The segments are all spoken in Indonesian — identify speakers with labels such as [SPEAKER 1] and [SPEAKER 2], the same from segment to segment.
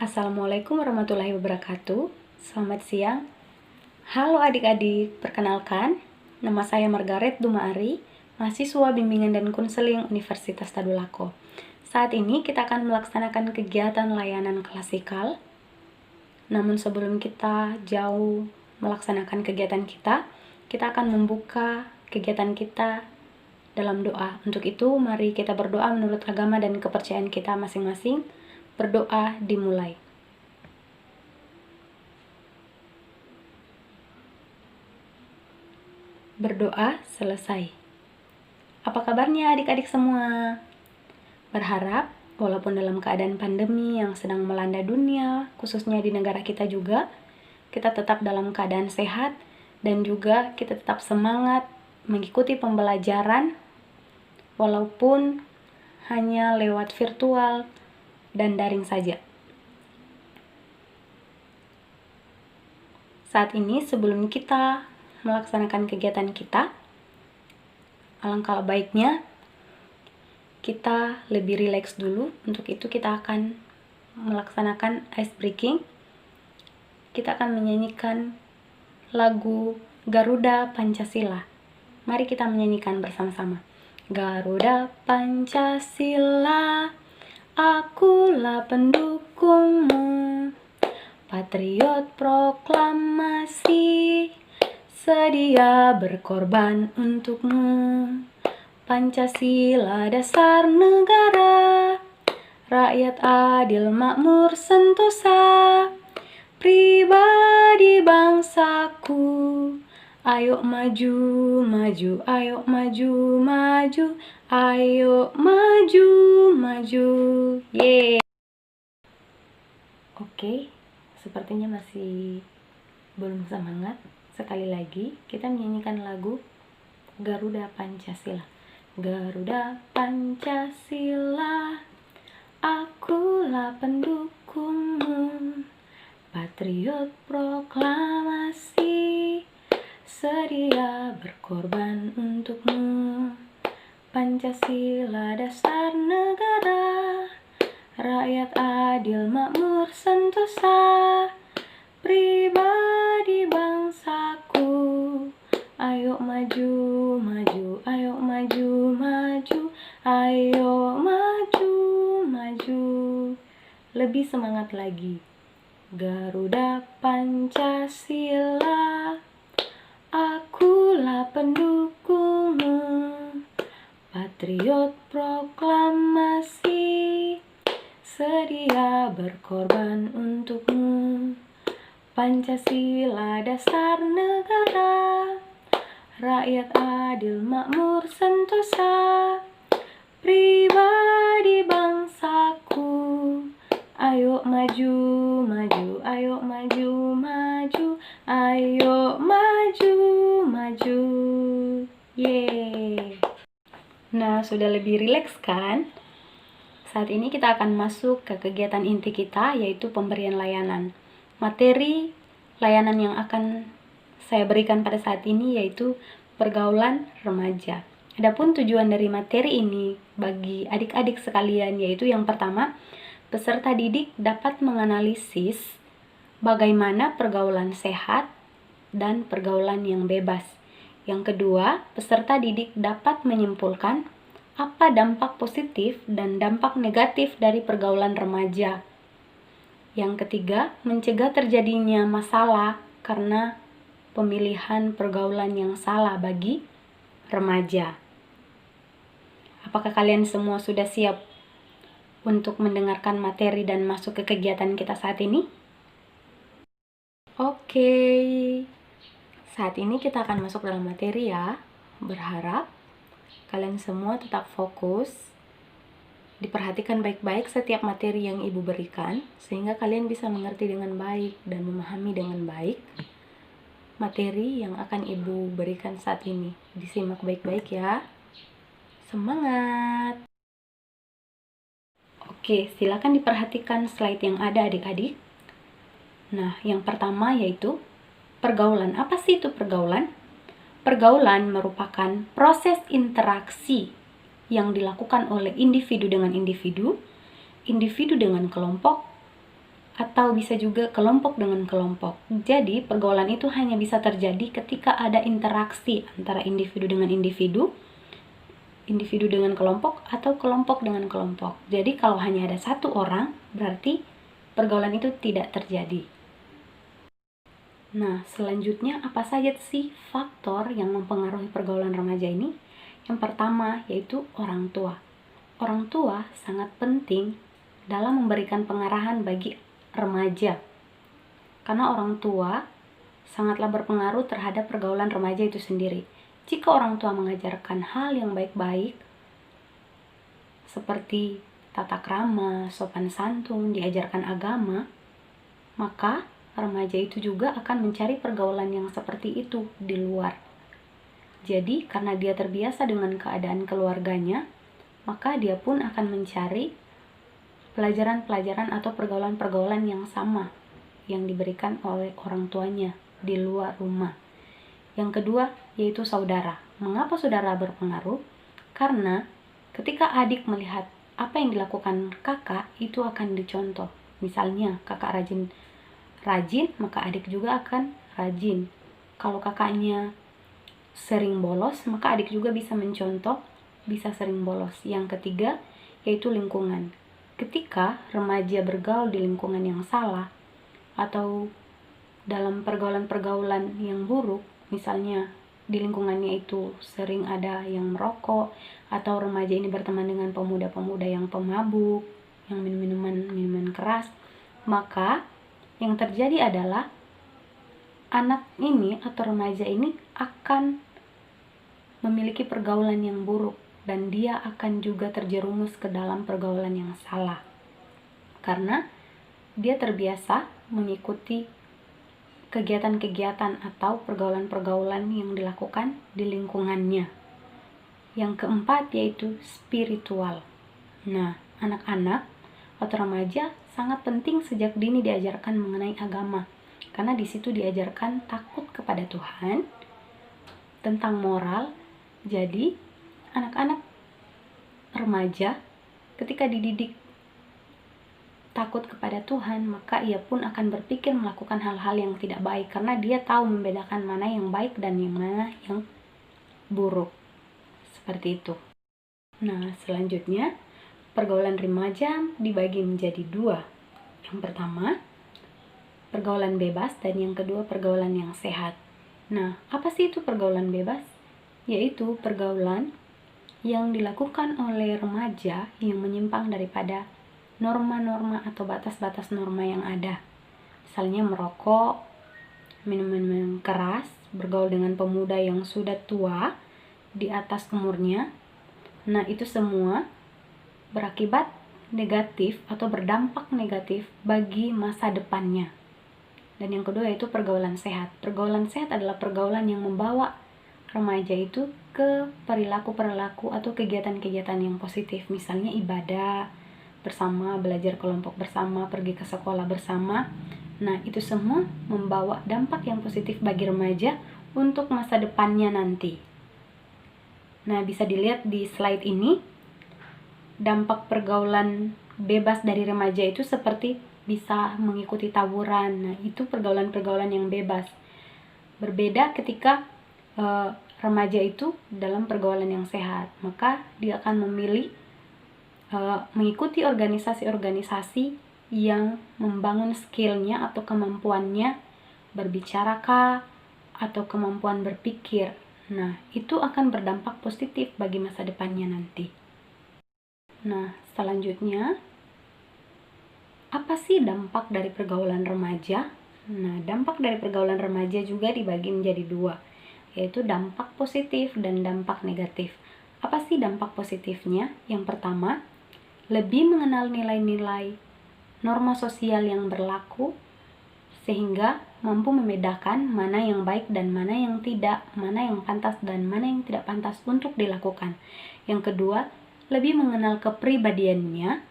[SPEAKER 1] Assalamualaikum warahmatullahi wabarakatuh. Selamat siang. Halo adik-adik, perkenalkan, nama saya Margaret Dumaari, mahasiswa bimbingan dan konseling Universitas Tadulako. Saat ini kita akan melaksanakan kegiatan layanan klasikal. Namun sebelum kita jauh melaksanakan kegiatan kita akan membuka kegiatan kita dalam doa. Untuk itu, mari kita berdoa menurut agama dan kepercayaan kita masing-masing. Berdoa dimulai. Berdoa selesai. Apa kabarnya adik-adik semua? Berharap walaupun dalam keadaan pandemi yang sedang melanda dunia, khususnya di negara kita juga, kita tetap dalam keadaan sehat dan juga kita tetap semangat mengikuti pembelajaran walaupun hanya lewat virtual dan daring saja. Saat ini sebelum kita melaksanakan kegiatan kita, alangkah baiknya kita lebih rileks dulu. Untuk itu kita akan melaksanakan ice breaking. Kita akan menyanyikan lagu Garuda Pancasila. Mari kita menyanyikan bersama-sama. Garuda Pancasila, akulah pendukungmu, patriot proklamasi, sedia berkorban untukmu. Pancasila dasar negara, rakyat adil makmur sentosa, pribadi bangsaku. Ayo maju, maju, ayo maju, maju, ayo maju, maju. Yeay. Oke, sepertinya masih belum semangat. Sekali lagi, kita menyanyikan lagu Garuda Pancasila. Garuda Pancasila, akulah pendukungmu, patriot proklamasi, sedia berkorban untukmu. Pancasila dasar negara, rakyat adil makmur sentosa, pribadi bangsaku. Ayo maju, maju, ayo maju, maju, ayo maju, maju. Lebih semangat lagi. Garuda Pancasila, akulah pendukungmu, patriot proklamasi, sedia berkorban untukmu. Pancasila dasar negara, rakyat adil makmur sentosa, pribadi bangsaku. Ayo maju, maju, ayo maju, maju, ayo maju, maju. Yeay. Nah, sudah lebih rileks kan? Saat ini kita akan masuk ke kegiatan inti kita, yaitu pemberian layanan. Materi layanan yang akan saya berikan pada saat ini yaitu pergaulan remaja. Adapun tujuan dari materi ini bagi adik-adik sekalian yaitu yang pertama, peserta didik dapat menganalisis bagaimana pergaulan sehat dan pergaulan yang bebas. Yang kedua, peserta didik dapat menyimpulkan apa dampak positif dan dampak negatif dari pergaulan remaja. Yang ketiga, mencegah terjadinya masalah karena pemilihan pergaulan yang salah bagi remaja. Apakah kalian semua sudah siap untuk mendengarkan materi dan masuk ke kegiatan kita saat ini? Oke. Saat ini kita akan masuk dalam materi ya. Berharap kalian semua tetap fokus, diperhatikan baik-baik setiap materi yang Ibu berikan, sehingga kalian bisa mengerti dengan baik dan memahami dengan baik materi yang akan Ibu berikan saat ini. Disimak baik-baik ya. Semangat! Oke, silakan diperhatikan slide yang ada adik-adik. Nah, yang pertama yaitu pergaulan. Apa sih itu pergaulan? Pergaulan merupakan proses interaksi yang dilakukan oleh individu dengan individu, individu dengan kelompok, atau bisa juga kelompok dengan kelompok. Jadi, pergaulan itu hanya bisa terjadi ketika ada interaksi antara individu dengan individu, individu dengan kelompok, atau kelompok dengan kelompok. Jadi, kalau hanya ada satu orang, berarti pergaulan itu tidak terjadi. Nah, selanjutnya apa saja sih faktor yang mempengaruhi pergaulan remaja ini? Yang pertama yaitu orang tua. Orang tua sangat penting dalam memberikan pengarahan bagi remaja. Karena orang tua sangatlah berpengaruh terhadap pergaulan remaja itu sendiri. Jika orang tua mengajarkan hal yang baik-baik, seperti tata krama, sopan santun, diajarkan agama, maka remaja itu juga akan mencari pergaulan yang seperti itu di luar. Jadi, karena dia terbiasa dengan keadaan keluarganya, maka dia pun akan mencari pelajaran-pelajaran atau pergaulan-pergaulan yang sama yang diberikan oleh orang tuanya di luar rumah. Yang kedua, yaitu saudara. Mengapa saudara berpengaruh? Karena ketika adik melihat apa yang dilakukan kakak, itu akan dicontoh. Misalnya, kakak rajin, maka adik juga akan rajin. Kalau kakaknya sering bolos, maka adik juga bisa mencontoh, bisa sering bolos. Yang ketiga, yaitu lingkungan. Ketika remaja bergaul di lingkungan yang salah, atau dalam pergaulan-pergaulan yang buruk, misalnya di lingkungannya itu sering ada yang merokok, atau remaja ini berteman dengan pemuda-pemuda yang pemabuk, yang minum minuman keras, maka yang terjadi adalah anak ini atau remaja ini akan memiliki pergaulan yang buruk, dan dia akan juga terjerumus ke dalam pergaulan yang salah. Karena dia terbiasa mengikuti kegiatan-kegiatan atau pergaulan-pergaulan yang dilakukan di lingkungannya. Yang keempat yaitu spiritual. Nah, anak-anak atau remaja sangat penting sejak dini diajarkan mengenai agama. Karena di situ diajarkan takut kepada Tuhan, tentang moral. Jadi, anak-anak remaja ketika dididik takut kepada Tuhan, maka ia pun akan berpikir melakukan hal-hal yang tidak baik karena dia tahu membedakan mana yang baik dan yang mana yang buruk. Seperti itu. Nah, selanjutnya pergaulan remaja dibagi menjadi dua. Yang pertama, pergaulan bebas, dan yang kedua pergaulan yang sehat. Nah, apa sih itu pergaulan bebas? Yaitu pergaulan yang dilakukan oleh remaja yang menyimpang daripada norma-norma atau batas-batas norma yang ada. Misalnya merokok, minum-minum keras, bergaul dengan pemuda yang sudah tua di atas umurnya. Nah, itu semua berakibat negatif atau berdampak negatif bagi masa depannya. Dan yang kedua yaitu pergaulan sehat. Pergaulan sehat adalah pergaulan yang membawa remaja itu ke perilaku-perilaku atau kegiatan-kegiatan yang positif. Misalnya ibadah bersama, belajar kelompok bersama, pergi ke sekolah bersama. Nah, itu semua membawa dampak yang positif bagi remaja untuk masa depannya nanti. Nah, bisa dilihat di slide ini, dampak pergaulan bebas dari remaja itu seperti bisa mengikuti tawuran. Nah, itu pergaulan-pergaulan yang bebas. Berbeda ketika remaja itu dalam pergaulan yang sehat, maka dia akan memilih mengikuti organisasi-organisasi yang membangun skillnya atau kemampuannya berbicara atau kemampuan berpikir. Nah, itu akan berdampak positif bagi masa depannya nanti. Nah, selanjutnya, apa sih dampak dari pergaulan remaja? Nah, dampak dari pergaulan remaja juga dibagi menjadi dua, yaitu dampak positif dan dampak negatif. Apa sih dampak positifnya? Yang pertama, lebih mengenal nilai-nilai norma sosial yang berlaku, sehingga mampu membedakan mana yang baik dan mana yang tidak, mana yang pantas dan mana yang tidak pantas untuk dilakukan. Yang kedua, lebih mengenal kepribadiannya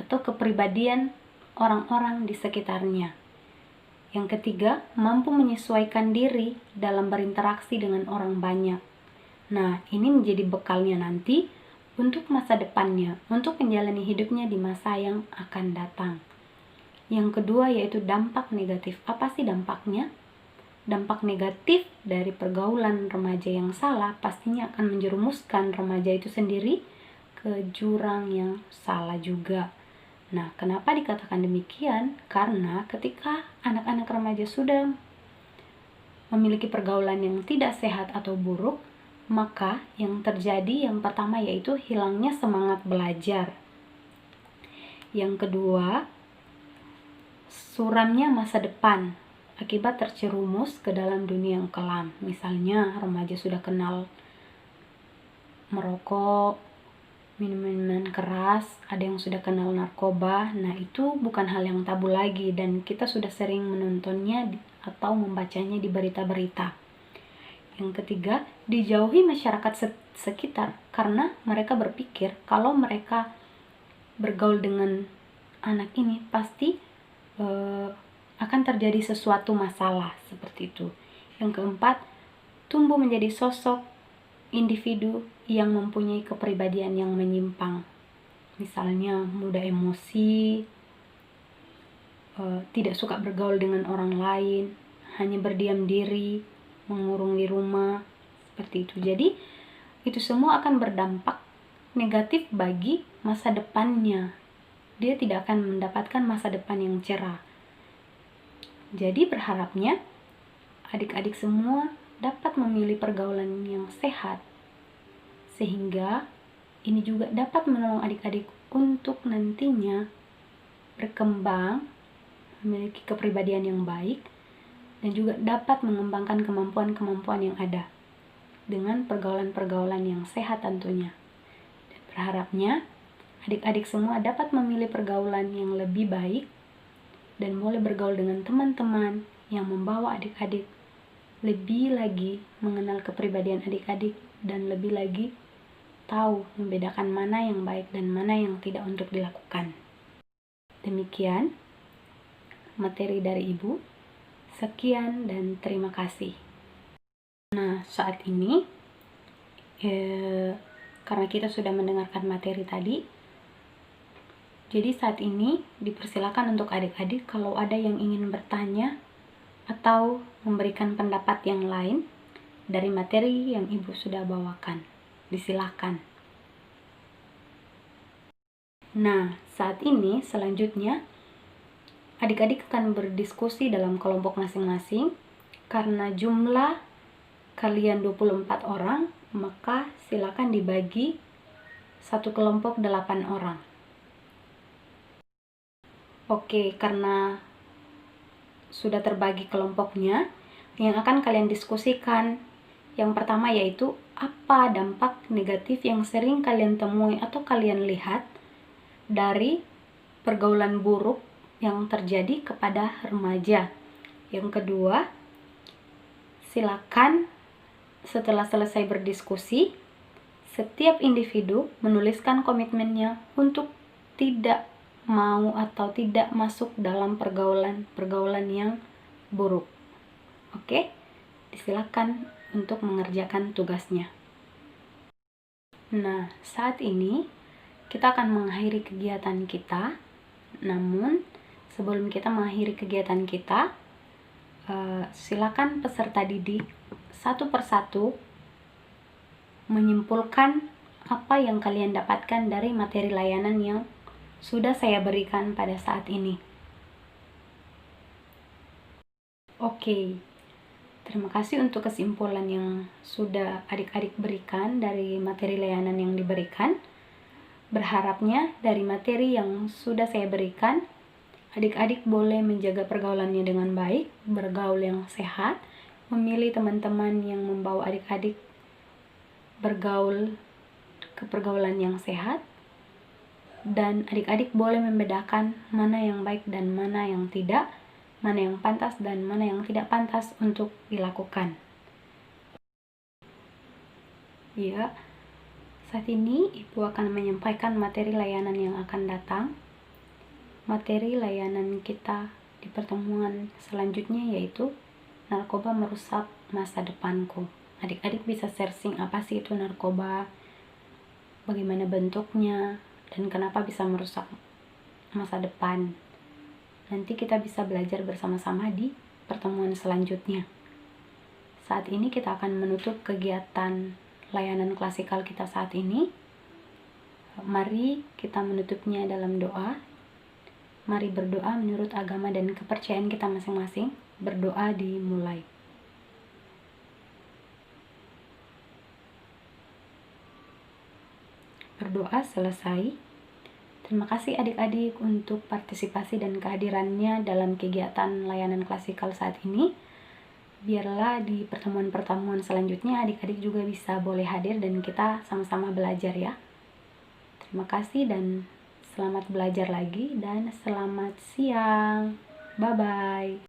[SPEAKER 1] atau kepribadian orang-orang di sekitarnya. Yang ketiga, mampu menyesuaikan diri dalam berinteraksi dengan orang banyak. Nah, ini menjadi bekalnya nanti untuk masa depannya, untuk menjalani hidupnya di masa yang akan datang. Yang kedua yaitu dampak negatif. Apa sih dampaknya? Dampak negatif dari pergaulan remaja yang salah pastinya akan menjerumuskan remaja itu sendiri ke jurang yang salah juga. Nah, kenapa dikatakan demikian? Karena ketika anak-anak remaja sudah memiliki pergaulan yang tidak sehat atau buruk, maka yang terjadi yang pertama yaitu hilangnya semangat belajar. Yang kedua, suramnya masa depan akibat terjerumus ke dalam dunia yang kelam. Misalnya, remaja sudah kenal merokok, minuman keras, ada yang sudah kenal narkoba. Nah, itu bukan hal yang tabu lagi dan kita sudah sering menontonnya atau membacanya di berita-berita. Yang ketiga, dijauhi masyarakat sekitar karena mereka berpikir kalau mereka bergaul dengan anak ini pasti akan terjadi sesuatu masalah seperti itu. Yang keempat, tumbuh menjadi sosok individu yang mempunyai kepribadian yang menyimpang. Misalnya mudah emosi, tidak suka bergaul dengan orang lain, hanya berdiam diri, mengurung di rumah, seperti itu. Jadi, itu semua akan berdampak negatif bagi masa depannya. Dia tidak akan mendapatkan masa depan yang cerah. Jadi berharapnya adik-adik semua dapat memilih pergaulan yang sehat, sehingga ini juga dapat menolong adik-adik untuk nantinya berkembang, memiliki kepribadian yang baik, dan juga dapat mengembangkan kemampuan-kemampuan yang ada dengan pergaulan-pergaulan yang sehat tentunya. Dan berharapnya adik-adik semua dapat memilih pergaulan yang lebih baik dan boleh bergaul dengan teman-teman yang membawa adik-adik lebih lagi mengenal kepribadian adik-adik dan lebih lagi tahu membedakan mana yang baik dan mana yang tidak untuk dilakukan. Demikian materi dari Ibu. Sekian dan terima kasih. Nah, saat ini karena kita sudah mendengarkan materi tadi, jadi saat ini dipersilakan untuk adik-adik kalau ada yang ingin bertanya atau memberikan pendapat yang lain dari materi yang Ibu sudah bawakan. Disilakan. Nah, saat ini selanjutnya adik-adik akan berdiskusi dalam kelompok masing-masing. Karena jumlah kalian 24 orang, maka silakan dibagi satu kelompok 8 orang. Oke, karena sudah terbagi kelompoknya, yang akan kalian diskusikan yang pertama yaitu apa dampak negatif yang sering kalian temui atau kalian lihat dari pergaulan buruk yang terjadi kepada remaja. Yang kedua, silakan setelah selesai berdiskusi, setiap individu menuliskan komitmennya untuk tidak mau atau tidak masuk dalam pergaulan yang buruk. Oke, disilakan untuk mengerjakan tugasnya. Nah, saat ini kita akan mengakhiri kegiatan kita. Namun, sebelum kita mengakhiri kegiatan kita, silakan peserta didik satu persatu menyimpulkan apa yang kalian dapatkan dari materi layanan yang sudah saya berikan pada saat ini. Oke, terima kasih untuk kesimpulan yang sudah adik-adik berikan dari materi layanan yang diberikan. Berharapnya dari materi yang sudah saya berikan, adik-adik boleh menjaga pergaulannya dengan baik, bergaul yang sehat, memilih teman-teman yang membawa adik-adik bergaul ke pergaulan yang sehat, dan adik-adik boleh membedakan mana yang baik dan mana yang tidak, mana yang pantas dan mana yang tidak pantas untuk dilakukan. Ya, saat ini Ibu akan menyampaikan materi layanan yang akan datang. Materi layanan kita di pertemuan selanjutnya yaitu narkoba merusak masa depanku. Adik-adik bisa searching apa sih itu narkoba, bagaimana bentuknya, dan kenapa bisa merusak masa depan. nanti kita bisa belajar bersama-sama di pertemuan selanjutnya. Saat ini kita akan menutup kegiatan layanan klasikal kita saat ini. Mari kita menutupnya dalam doa. Mari berdoa menurut agama dan kepercayaan kita masing-masing. Berdoa dimulai. Berdoa selesai. Terima kasih adik-adik untuk partisipasi dan kehadirannya dalam kegiatan layanan klasikal saat ini. Biarlah di pertemuan-pertemuan selanjutnya adik-adik juga bisa boleh hadir dan kita sama-sama belajar ya. Terima kasih dan selamat belajar lagi dan selamat siang. Bye-bye.